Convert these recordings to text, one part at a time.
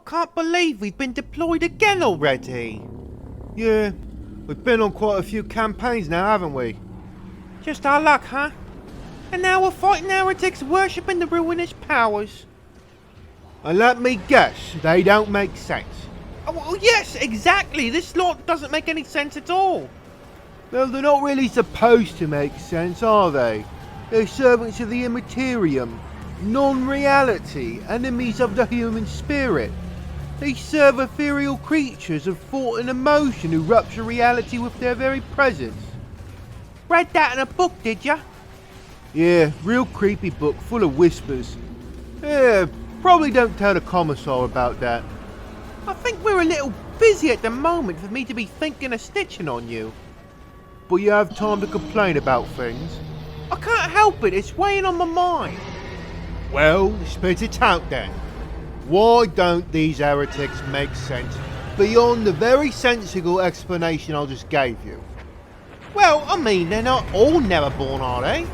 can't believe we've been deployed again already. Yeah, we've been on quite a few campaigns now, haven't we? Just our luck, huh? And now we're fighting heretics worshipping the ruinous powers. And let me guess, they don't make sense. Oh, well, yes, exactly. This lot doesn't make any sense at all. Well, they're not really supposed to make sense, are they? They're servants of the Immaterium, non-reality, enemies of the human spirit. They serve ethereal creatures of thought and emotion who rupture reality with their very presence. Read that in a book, did ya? Yeah, real creepy book full of whispers. Yeah, probably don't tell the commissar about that. I think we're a little busy at the moment for me to be thinking of stitching on you. But you have time to complain about things. I can't help it, it's weighing on my mind. Well, spit it out then. Why don't these heretics make sense beyond the very sensible explanation I just gave you? Well, I mean, they're not all never-born, are they?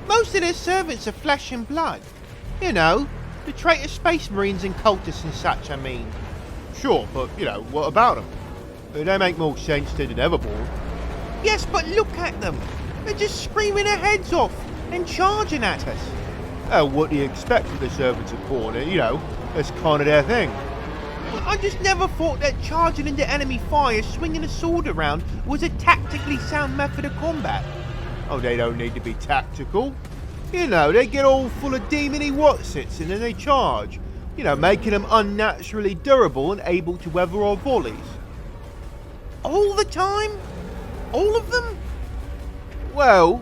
Most of their servants are flesh and blood. You know, the traitor space marines and cultists and such, I mean. Sure, but, what about them? They make more sense than the Neverborn. Yes, but look at them. They're just screaming their heads off and charging at us. Oh, what do you expect from the servants of Born? That's kind of their thing. I just never thought that charging into enemy fire, swinging a sword around, was a tactically sound method of combat. Oh, they don't need to be tactical. They get all full of demony whatsits and then they charge. Making them unnaturally durable and able to weather our volleys. All the time? All of them? Well,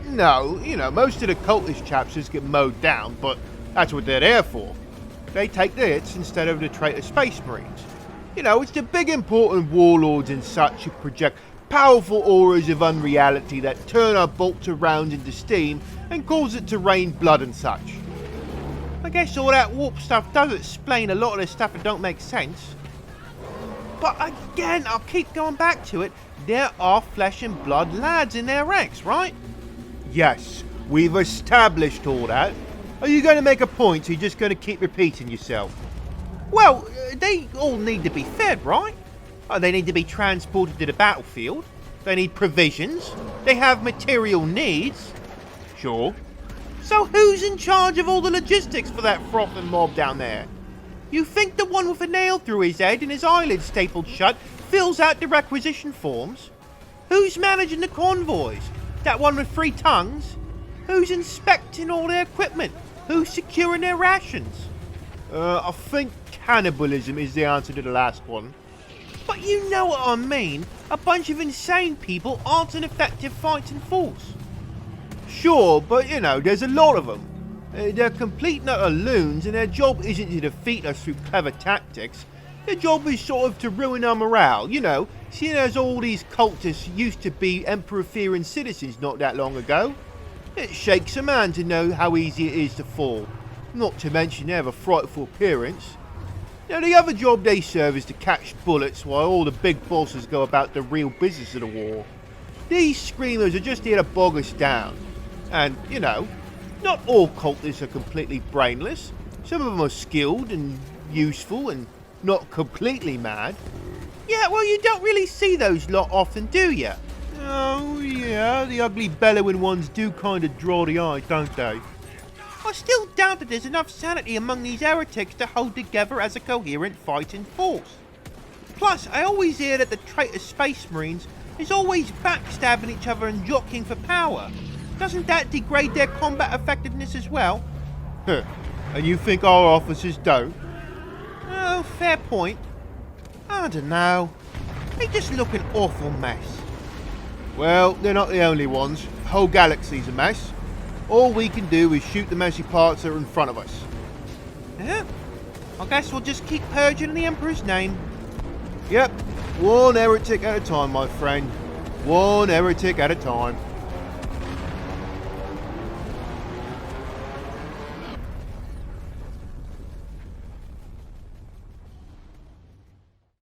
no. Most of the cultist chaps just get mowed down, but that's what they're there for. They take the hits instead of the traitor space marines. It's the big important warlords and such who project powerful auras of unreality that turn our bolts around into steam and cause it to rain blood and such. I guess all that warp stuff does explain a lot of the stuff that don't make sense. But again, I'll keep going back to it. There are flesh and blood lads in their ranks, right? Yes, we've established all that. Are you going to make a point or are you just going to keep repeating yourself? Well, they all need to be fed, right? They need to be transported to the battlefield. They need provisions. They have material needs. Sure. So who's in charge of all the logistics for that frothing mob down there? You think the one with a nail through his head and his eyelids stapled shut fills out the requisition forms? Who's managing the convoys? That one with 3 tongues? Who's inspecting all their equipment? Who's securing their rations? I think cannibalism is the answer to the last one. But you know what I mean. A bunch of insane people aren't an effective fighting force. Sure, but there's a lot of them. They're complete and utter loons, and their job isn't to defeat us through clever tactics. Their job is sort of to ruin our morale, seeing as all these cultists used to be Emperor-fearing citizens not that long ago. It shakes a man to know how easy it is to fall, not to mention they have a frightful appearance. Now, the other job they serve is to catch bullets while all the big bosses go about the real business of the war. These screamers are just here to bog us down. And, not all cultists are completely brainless. Some of them are skilled and useful and not completely mad. Yeah, well, you don't really see those lot often, do you? Oh, yeah, the ugly bellowing ones do kind of draw the eye, don't they? I still doubt that there's enough sanity among these heretics to hold together as a coherent fighting force. Plus, I always hear that the traitor space marines is always backstabbing each other and jockeying for power. Doesn't that degrade their combat effectiveness as well? Huh. And you think our officers don't? Oh, fair point. I don't know. They just look an awful mess. Well, they're not the only ones. The whole galaxy's a mess. All we can do is shoot the messy parts that are in front of us. Yeah? I guess we'll just keep purging in the Emperor's name. Yep, one heretic at a time, my friend. One heretic at a time.